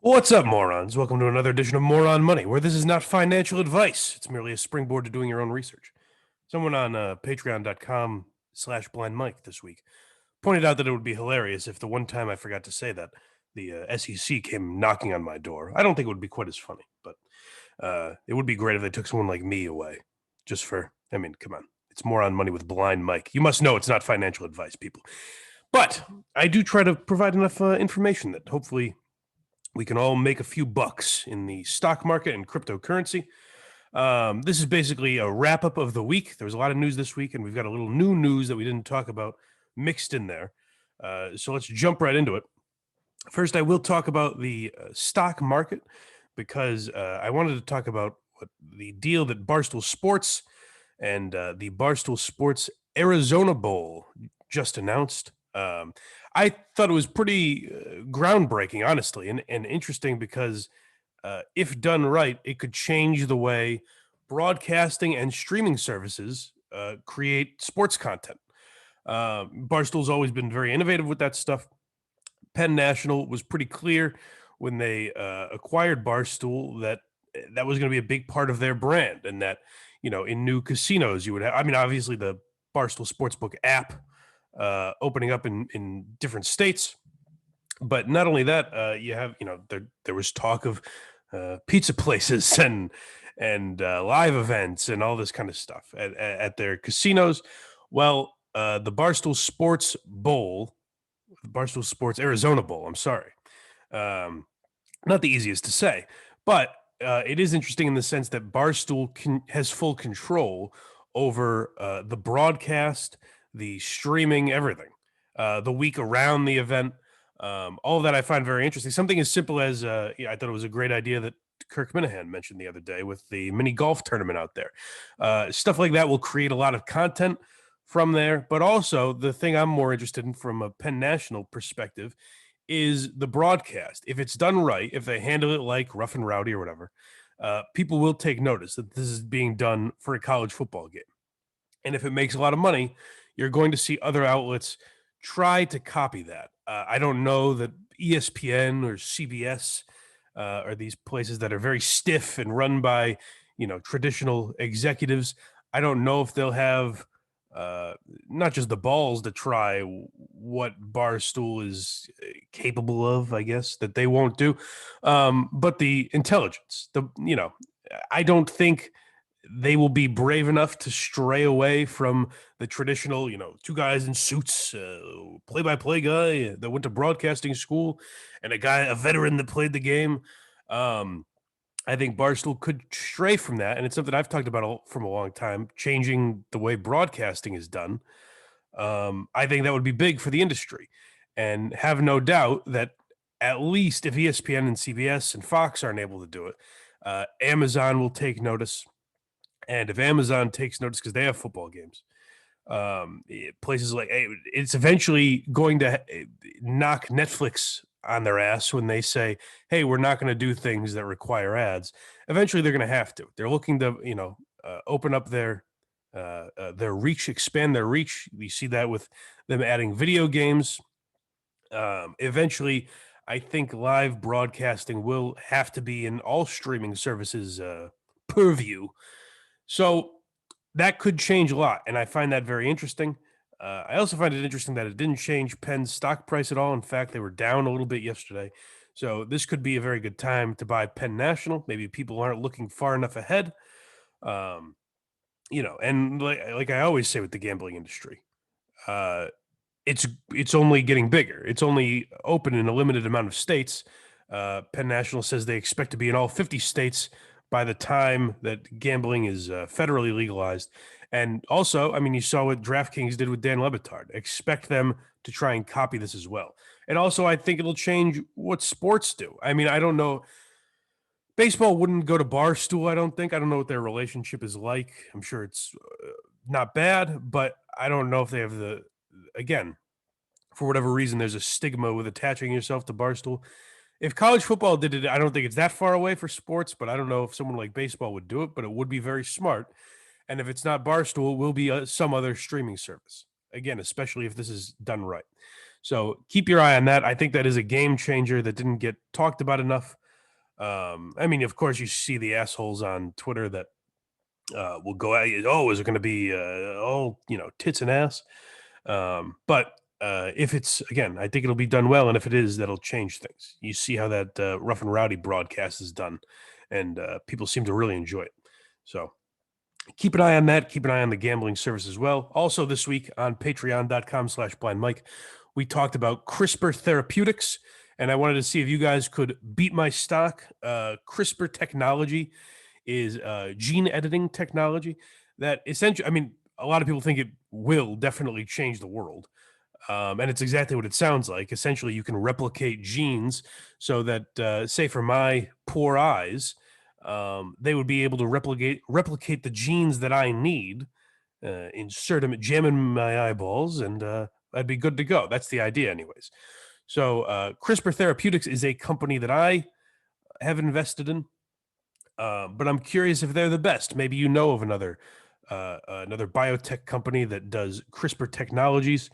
What's up, morons? Welcome to another edition of Moron Money, where this is not financial advice. It's merely a springboard to doing your own research. Someone on patreon.com/blind Mike this week pointed out that it would be hilarious if the one time I forgot to say that, the SEC came knocking on my door. I don't think it would be quite as funny, but it would be great if they took someone like me away. Just for, I mean, come on. It's Moron Money with Blind Mike. You must know it's not financial advice, people. But I do try to provide enough information that hopefully we can all make a few bucks in the stock market and cryptocurrency. This is basically a wrap up of the week. There was a lot of news this week, and we've got a little new news that we didn't talk about mixed in there. So let's jump right into it. First, I will talk about the stock market because I wanted to talk about the deal that Barstool Sports and the Barstool Sports Arizona Bowl just announced. I thought it was pretty groundbreaking, honestly, and interesting because if done right, it could change the way broadcasting and streaming services create sports content. Barstool's always been very innovative with that stuff. Penn National was pretty clear when they acquired Barstool that that was going to be a big part of their brand, and that in new casinos you would have. I mean, obviously the Barstool Sportsbook app opening up in different states. But not only that, you have, there was talk of pizza places and live events and all this kind of stuff at their casinos. Well, the Barstool Sports Bowl, the Barstool Sports Arizona Bowl, I'm sorry. Not the easiest to say, but it is interesting in the sense that Barstool has full control over the broadcast, the streaming, everything, the week around the event. All of that I find very interesting. Something as simple as I thought it was a great idea that Kirk Minahan mentioned the other day with the mini golf tournament out there. Stuff like that will create a lot of content from there. But also the thing I'm more interested in from a Penn National perspective is the broadcast. If it's done right, if they handle it like rough and rowdy or whatever, people will take notice that this is being done for a college football game. And if it makes a lot of money, you're going to see other outlets try to copy that. I don't know that ESPN or CBS are these places that are very stiff and run by, traditional executives. I don't know if they'll have not just the balls to try what Barstool is capable of, I guess, that they won't do, but the intelligence. I don't think they will be brave enough to stray away from the traditional, two guys in suits, play-by-play guy that went to broadcasting school, and a veteran that played the game. I think Barstool could stray from that, and it's something I've talked about from a long time, changing the way broadcasting is done. I think that would be big for the industry, and have no doubt that at least if ESPN and CBS and Fox aren't able to do it, Amazon will take notice. And if Amazon takes notice because they have football games, places like it's eventually going to knock Netflix on their ass when they say, "Hey, we're not going to do things that require ads." Eventually, they're going to have to. They're looking to, open up their reach, expand their reach. You see that with them adding video games. Eventually, I think live broadcasting will have to be in all streaming services' purview. So that could change a lot, and I find that very interesting. I also find it interesting that it didn't change Penn's stock price at all. In fact, they were down a little bit yesterday. So this could be a very good time to buy Penn National. Maybe people aren't looking far enough ahead. And like I always say with the gambling industry, it's only getting bigger. It's only open in a limited amount of states. Penn National says they expect to be in all 50 states by the time that gambling is federally legalized. And also, I mean, you saw what DraftKings did with Dan Le Batard. Expect them to try and copy this as well. And also, I think it'll change what sports do. I mean, I don't know. Baseball wouldn't go to Barstool, I don't think. I don't know what their relationship is like. I'm sure it's not bad, but I don't know if they have again, for whatever reason, there's a stigma with attaching yourself to Barstool. If college football did it, I don't think it's that far away for sports, but I don't know if someone like baseball would do it, but it would be very smart. And if it's not Barstool, it will be some other streaming service. Again, especially if this is done right. So keep your eye on that. I think that is a game changer that didn't get talked about enough. I mean, of course, you see the assholes on Twitter that will go at you. Oh, is it going to be tits and ass? But if it's, again, I think it'll be done well, and if it is, that'll change things. You see how that Rough and Rowdy broadcast is done, and people seem to really enjoy it. So keep an eye on that. Keep an eye on the gambling service as well. Also this week on patreon.com/blindmike, we talked about CRISPR Therapeutics, and I wanted to see if you guys could beat my stock. CRISPR technology is gene editing technology that essentially, I mean, a lot of people think it will definitely change the world. And it's exactly what it sounds like. Essentially, you can replicate genes so that, say, for my poor eyes, they would be able to replicate the genes that I need, insert them, jam them in my eyeballs, and I'd be good to go. That's the idea, anyways. So, CRISPR Therapeutics is a company that I have invested in, but I'm curious if they're the best. Maybe you know of another biotech company that does CRISPR technologies.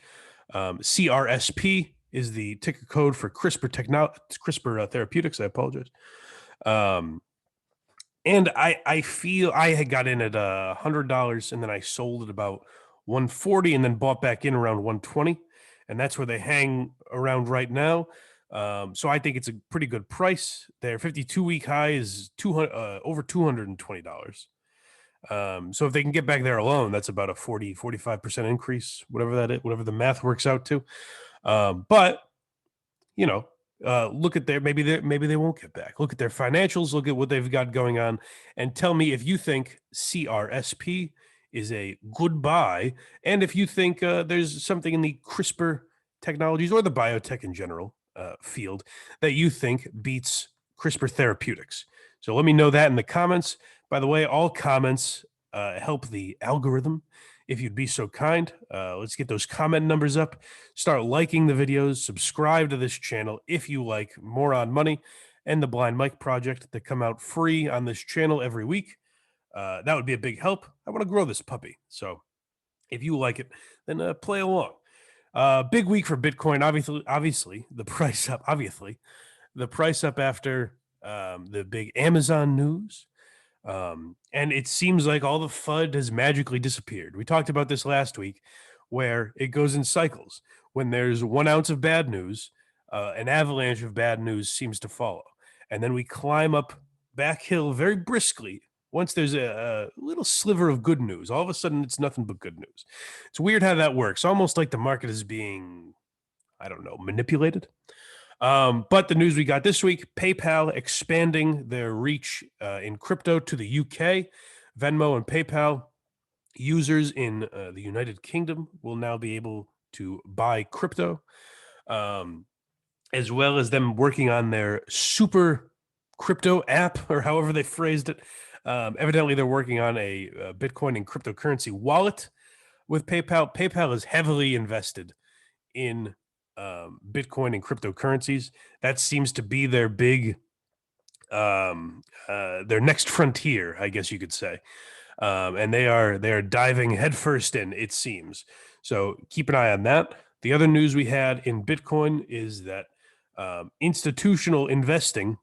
CRSP is the ticker code for CRISPR Therapeutics. I apologize. And I feel I had got in at $100, and then I sold at about 140, and then bought back in around 120, and that's where they hang around right now. So I think it's a pretty good price. Their 52-week high is over $220. So if they can get back there alone, that's about a 45% increase, whatever that is, whatever the math works out to. But you know, look at maybe they won't get back. Look at their financials, look at what they've got going on, and tell me if you think CRSP is a good buy, and if you think there's something in the CRISPR technologies or the biotech in general field that you think beats CRISPR Therapeutics. So let me know that in the comments. By the way, all comments help the algorithm. If you'd be so kind, let's get those comment numbers up. Start liking the videos. Subscribe to this channel if you like More on Money and the Blind Mike Project that come out free on this channel every week. That would be a big help. I want to grow this puppy. So if you like it, then play along. Big week for Bitcoin. Obviously, the price up. Obviously, the price up after the big Amazon news. And it seems like all the FUD has magically disappeared. We talked about this last week, where it goes in cycles. When there's 1 ounce of bad news, an avalanche of bad news seems to follow. And then we climb up back hill very briskly. Once there's a little sliver of good news, all of a sudden it's nothing but good news. It's weird how that works. Almost like the market is being, I don't know, manipulated. But the news we got this week, PayPal expanding their reach in crypto to the UK. Venmo and PayPal users in the United Kingdom will now be able to buy crypto, as well as them working on their super crypto app, or however they phrased it. Evidently, they're working on a Bitcoin and cryptocurrency wallet with PayPal. PayPal is heavily invested in Bitcoin and cryptocurrencies. That seems to be their big, their next frontier, I guess you could say. And they are diving headfirst in, it seems. So keep an eye on that. The other news we had in Bitcoin is that institutional investing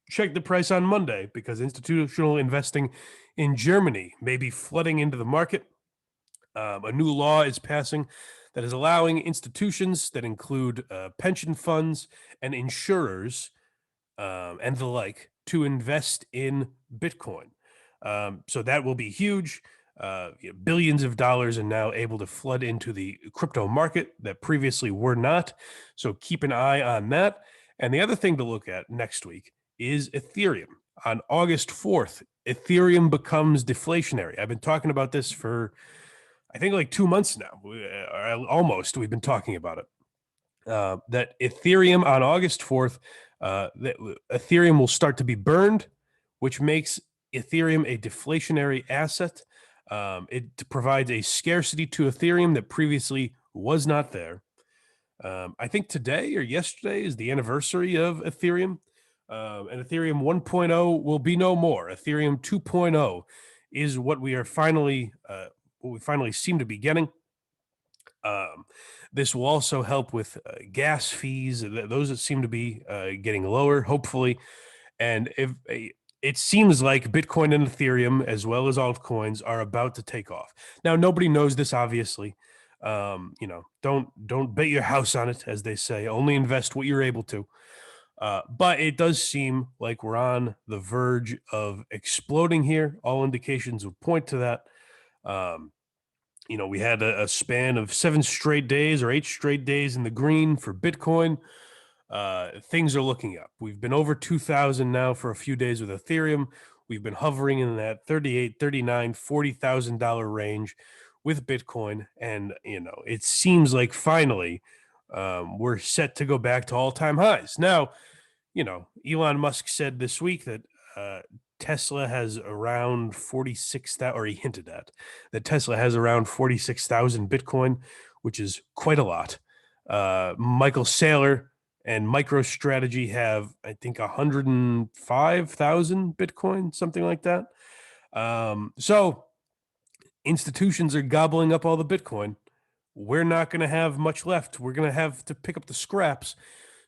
checked the price on Monday, because institutional investing in Germany may be flooding into the market. A new law is passing that is allowing institutions that include pension funds and insurers and the like to invest in Bitcoin. So that will be huge. Billions of dollars are now able to flood into the crypto market that previously were not. So keep an eye on that. And the other thing to look at next week is Ethereum. On August 4th, Ethereum becomes deflationary. I've been talking about this for, I think, like 2 months now. Almost, we've been talking about it. That Ethereum on August 4th, Ethereum will start to be burned, which makes Ethereum a deflationary asset. It provides a scarcity to Ethereum that previously was not there. I think today or yesterday is the anniversary of Ethereum. And Ethereum 1.0 will be no more. Ethereum 2.0 is what we finally seem to be getting. This will also help with gas fees. Those seem to be getting lower, hopefully. And if it seems like Bitcoin and Ethereum, as well as altcoins, are about to take off. Now, nobody knows this, obviously. Don't bet your house on it, as they say. Only invest what you're able to. But it does seem like we're on the verge of exploding here. All indications would point to that. We had a span of 7 straight days or 8 straight days in the green for Bitcoin. Things are looking up. We've been over 2,000 now for a few days with Ethereum. We've been hovering in that $38,000, $39,000, $40,000 range with Bitcoin. And, it seems like finally we're set to go back to all-time highs. Now, Elon Musk said this week that Tesla has around 46,000, or he hinted at that Tesla has around 46,000 Bitcoin, which is quite a lot. Michael Saylor and MicroStrategy have, I think, 105,000 Bitcoin, something like that. So institutions are gobbling up all the Bitcoin. We're not going to have much left. We're going to have to pick up the scraps.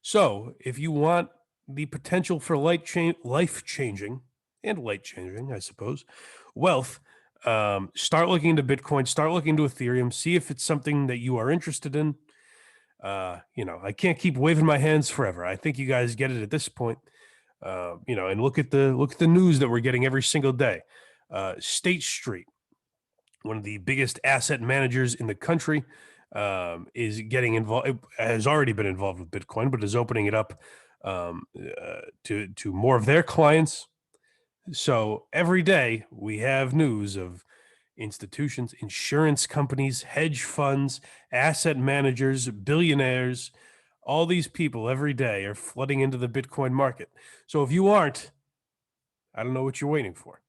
So if you want the potential for life-changing, I suppose, wealth, start looking into Bitcoin, start looking into Ethereum, see if it's something that you are interested in. I can't keep waving my hands forever. I think you guys get it at this point. And look at the news that we're getting every single day. State Street, one of the biggest asset managers in the country, is getting involved. Has already been involved with Bitcoin, but is opening it up to more of their clients. So every day we have news of institutions, insurance companies, hedge funds, asset managers, billionaires. All these people every day are flooding into the Bitcoin market. So if you aren't, I don't know what you're waiting for.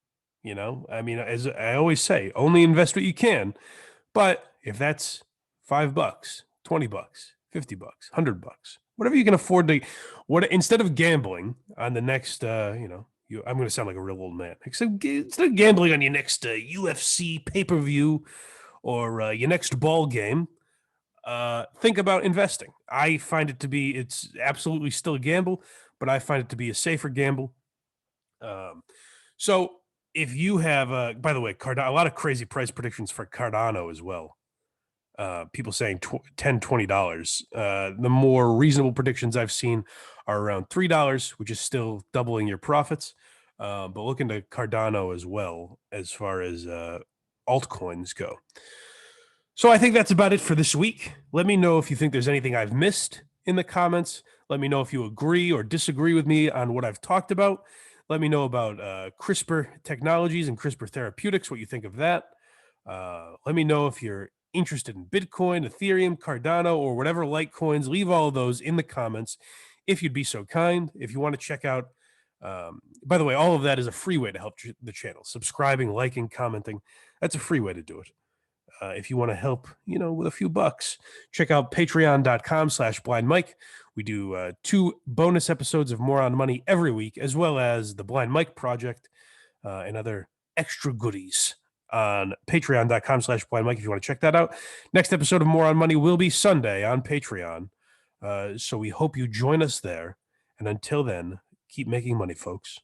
As I always say, only invest what you can. But if that's $5, $20, $50, $100, whatever you can afford to, instead of gambling on the next, I'm going to sound like a real old man. Instead of gambling on your next UFC pay-per-view or your next ball game, think about investing. I find it's absolutely still a gamble, but I find it to be a safer gamble. So if you have, by the way, a lot of crazy price predictions for Cardano as well. People saying $10, $20. The more reasonable predictions I've seen are around $3, which is still doubling your profits. But look into Cardano as well as far as altcoins go. So I think that's about it for this week. Let me know if you think there's anything I've missed in the comments. Let me know if you agree or disagree with me on what I've talked about. Let me know about CRISPR technologies and CRISPR therapeutics, what you think of that. Let me know if you're interested in Bitcoin, Ethereum, Cardano, or whatever Litecoins. Leave all of those in the comments if you'd be so kind. If you want to check out, by the way, all of that is a free way to help the channel. Subscribing, liking, commenting, that's a free way to do it. If you want to help, with a few bucks, check out patreon.com/blindmike. We do 2 bonus episodes of More on Money every week, as well as the Blind Mike Project and other extra goodies on patreon.com/blindmike if you want to check that out. Next episode of More on Money will be Sunday on Patreon. So we hope you join us there. And until then, keep making money, folks.